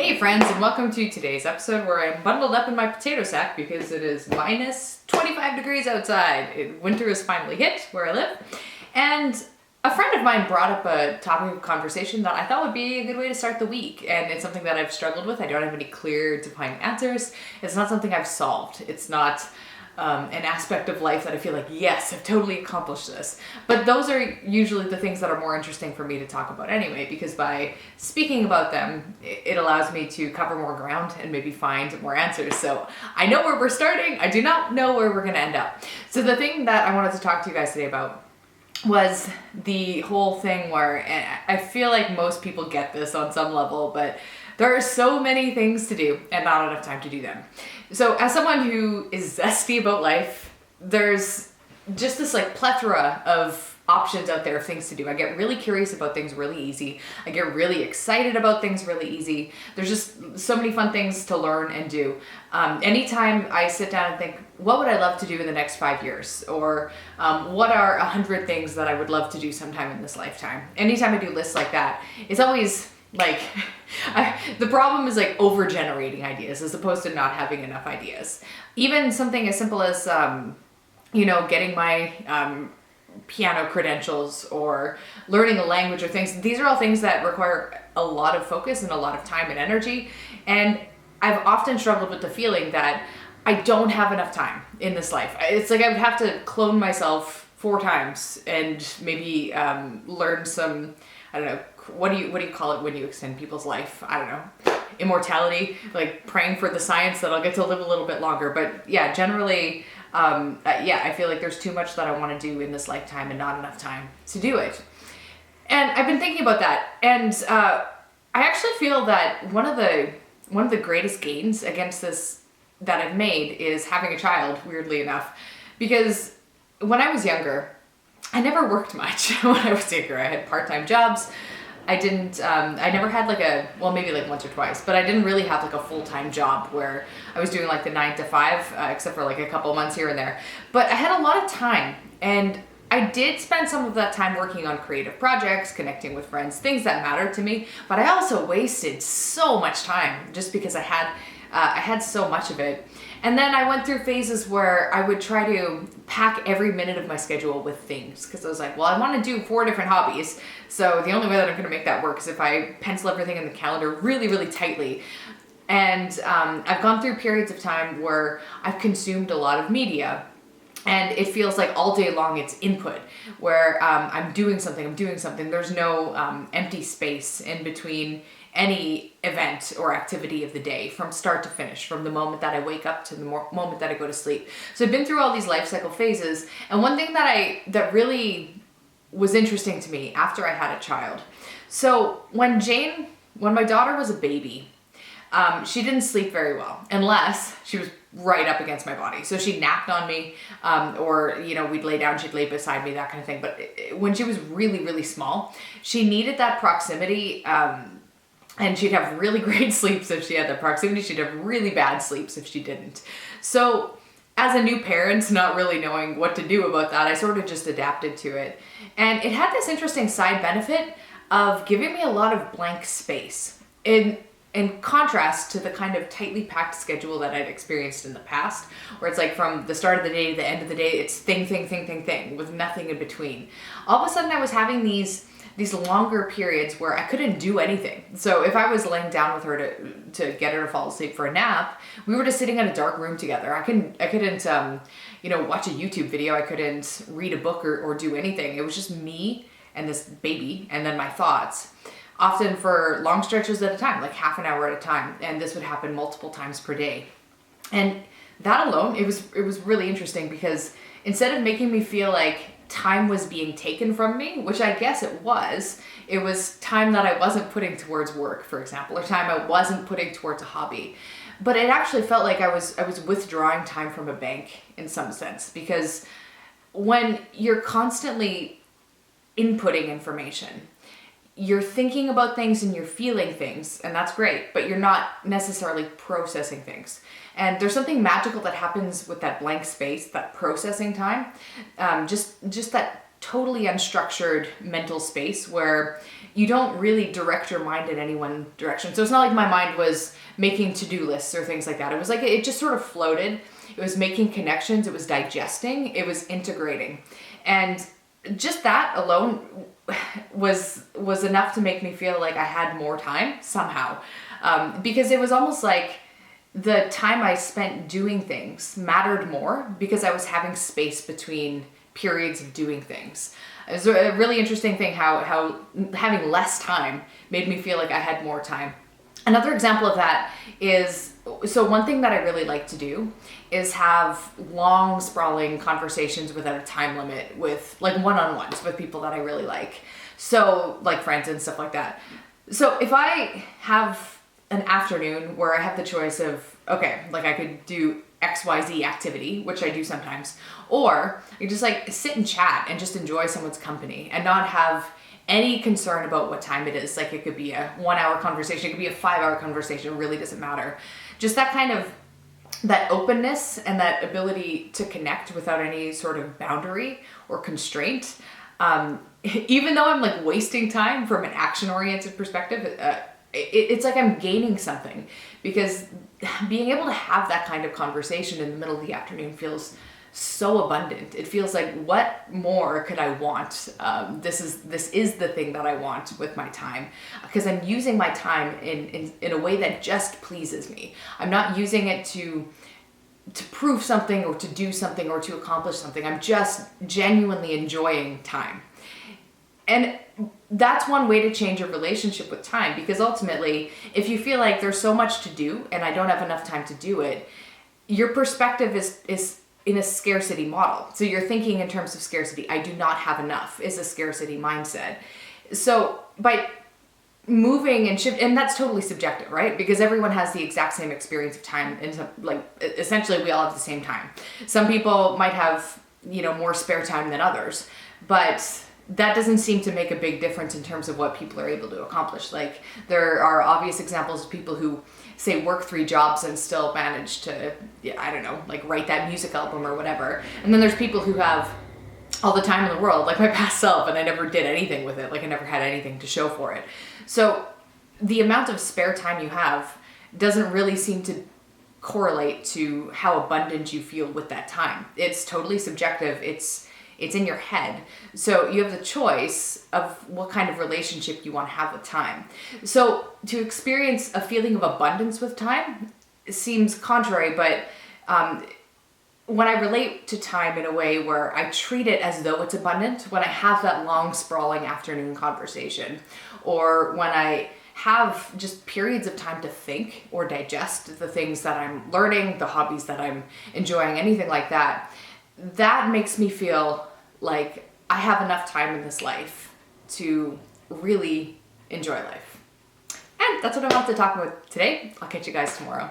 Hey friends, and welcome to today's episode where I'm bundled up in my potato sack because it is minus 25 degrees outside. Winter has finally hit where I live. And a friend of mine brought up a topic of conversation that I thought would be a good way to start the week. And it's something that I've struggled with. I don't have any clear, defined answers. It's not something I've solved. It's not an aspect of life that I feel like, yes, I've totally accomplished this. But those are usually the things that are more interesting for me to talk about anyway, because by speaking about them, it allows me to cover more ground and maybe find more answers. So I know where we're starting. I do not know where we're going to end up. So the thing that I wanted to talk to you guys today about was the whole thing where, and I feel like most people get this on some level, but there are so many things to do and not enough time to do them. So as someone who is zesty about life, there's just this like plethora of options out there of things to do. I get really curious about things really easy. I get really excited about things really easy. There's just so many fun things to learn and do. Anytime I sit down and think, what would I love to do in the next 5 years? Or what are 100 things that I would love to do sometime in this lifetime? Anytime I do lists like that, it's always like, the problem is like over generating ideas as opposed to not having enough ideas. Even something as simple as, getting my piano credentials or learning a language or things. These are all things that require a lot of focus and a lot of time and energy. And I've often struggled with the feeling that I don't have enough time in this life. It's like I would have to clone myself 4 times and maybe learn some, I don't know, what do you call it when you extend people's life? I don't know, immortality, like praying for the science that I'll get to live a little bit longer. But yeah, generally, I feel like there's too much that I want to do in this lifetime and not enough time to do it. And I've been thinking about that, and I actually feel that one of the greatest gains against this that I've made is having a child, weirdly enough, because when I was younger, I never worked much. When I was younger, I had part-time jobs. I never had maybe like once or twice, but I didn't really have like a full-time job where I was doing like the 9 to 5, except for like a couple months here and there. But I had a lot of time, and I did spend some of that time working on creative projects, connecting with friends, things that mattered to me. But I also wasted so much time just because I had so much of it. And then I went through phases where I would try to pack every minute of my schedule with things, because I was like, well, I want to do 4 different hobbies. So the only way that I'm going to make that work is if I pencil everything in the calendar really, really tightly. And I've gone through periods of time where I've consumed a lot of media. And it feels like all day long it's input, where I'm doing something. There's no empty space in between any event or activity of the day, from start to finish, from the moment that I wake up to the moment that I go to sleep. So I've been through all these life cycle phases. And one thing that really was interesting to me after I had a child. So when my daughter was a baby, she didn't sleep very well unless she was right up against my body. So she napped on me, or, we'd lay down, she'd lay beside me, that kind of thing. But when she was really, really small, she needed that proximity, and she'd have really great sleeps if she had that proximity. She'd have really bad sleeps if she didn't. So as a new parent, not really knowing what to do about that, I sort of just adapted to it. And it had this interesting side benefit of giving me a lot of blank space. In contrast to the kind of tightly packed schedule that I'd experienced in the past, where it's like from the start of the day to the end of the day, it's thing, with nothing in between. All of a sudden I was having these longer periods where I couldn't do anything. So if I was laying down with her to get her to fall asleep for a nap, we were just sitting in a dark room together. I couldn't watch a YouTube video. I couldn't read a book or do anything. It was just me and this baby and then my thoughts, often for long stretches at a time, like half an hour at a time. And this would happen multiple times per day. And that alone, it was really interesting, because instead of making me feel like time was being taken from me, which I guess it was time that I wasn't putting towards work, for example, or time I wasn't putting towards a hobby. But it actually felt like I was withdrawing time from a bank in some sense, because when you're constantly inputting information, you're thinking about things and you're feeling things, and that's great, but you're not necessarily processing things. And there's something magical that happens with that blank space, that processing time, just that totally unstructured mental space where you don't really direct your mind in any one direction. So it's not like my mind was making to-do lists or things like that. It was like, it just sort of floated. It was making connections. It was digesting. It was integrating. And just that alone was enough to make me feel like I had more time somehow. Because it was almost like the time I spent doing things mattered more because I was having space between periods of doing things. It was a really interesting thing how having less time made me feel like I had more time. Another example of that is, so one thing that I really like to do is have long, sprawling conversations without a time limit with like one-on-ones with people that I really like. So like friends and stuff like that. So if I have an afternoon where I have the choice of, okay, like I could do XYZ activity, which I do sometimes, or you just like sit and chat and just enjoy someone's company and not have any concern about what time it is. Like it could be a 1 hour conversation, it could be a 5 hour conversation, it really doesn't matter. Just that kind of, that openness and that ability to connect without any sort of boundary or constraint. Even though I'm like wasting time from an action-oriented perspective, it's like I'm gaining something, because being able to have that kind of conversation in the middle of the afternoon feels so abundant. It feels like, what more could I want? This is the thing that I want with my time, because I'm using my time in a way that just pleases me. I'm not using it to prove something or to do something or to accomplish something. I'm just genuinely enjoying time. And that's one way to change your relationship with time, because ultimately, if you feel like there's so much to do and I don't have enough time to do it, your perspective is in a scarcity model. So you're thinking in terms of scarcity. I do not have enough is a scarcity mindset. So by moving and shift, and that's totally subjective, right? Because everyone has the exact same experience of time, and like essentially we all have the same time. Some people might have, more spare time than others, but that doesn't seem to make a big difference in terms of what people are able to accomplish. Like there are obvious examples of people who say work 3 jobs and still manage to, like write that music album or whatever. And then there's people who have all the time in the world, like my past self, and I never did anything with it. Like I never had anything to show for it. So the amount of spare time you have doesn't really seem to correlate to how abundant you feel with that time. It's totally subjective. It's in your head. So you have the choice of what kind of relationship you want to have with time. So to experience a feeling of abundance with time seems contrary, but when I relate to time in a way where I treat it as though it's abundant, when I have that long, sprawling afternoon conversation, or when I have just periods of time to think or digest the things that I'm learning, the hobbies that I'm enjoying, anything like that, that makes me feel like I have enough time in this life to really enjoy life. And that's what I want to talk about today. I'll catch you guys tomorrow.